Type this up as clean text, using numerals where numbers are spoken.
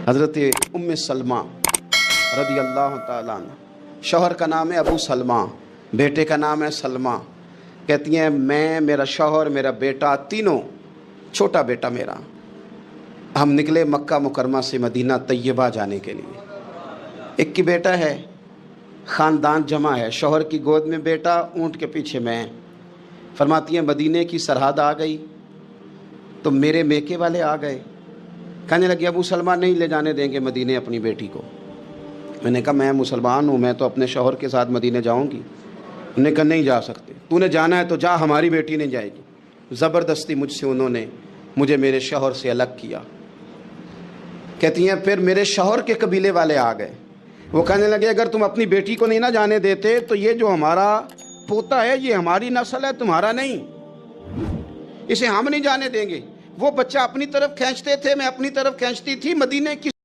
حضرت ام سلمہ رضی اللہ تعالیٰ عنہ، شوہر کا نام ہے ابو سلمہ، بیٹے کا نام ہے سلمہ۔ کہتی ہیں میں، میرا شوہر، میرا بیٹا، تینوں، چھوٹا بیٹا میرا، ہم نکلے مکہ مکرمہ سے مدینہ طیبہ جانے کے لیے۔ ایک کی بیٹا ہے، خاندان جمع ہے، شوہر کی گود میں بیٹا، اونٹ کے پیچھے میں۔ فرماتی ہیں مدینے کی سرحد آ گئی تو میرے میکے والے آ گئے، کہنے لگے ابو سلمہ نہیں لے جانے دیں گے مدینے اپنی بیٹی کو۔ میں نے کہا میں مسلمان ہوں، میں تو اپنے شوہر کے ساتھ مدینے جاؤں گی۔ انہوں نے کہا نہیں جا سکتے، تو نے جانا ہے تو جا، ہماری بیٹی نہیں جائے گی۔ زبردستی مجھ سے انہوں نے مجھے میرے شوہر سے الگ کیا۔ کہتی ہیں پھر میرے شوہر کے قبیلے والے آ گئے، وہ کہنے لگے اگر تم اپنی بیٹی کو نہیں نہ جانے دیتے تو یہ جو ہمارا پوتا ہے یہ ہماری نسل ہے، تمہارا نہیں، اسے ہم نہیں جانے دیں گے۔ وہ بچہ اپنی طرف کھینچتے تھے، میں اپنی طرف کھینچتی تھی، مدینے کی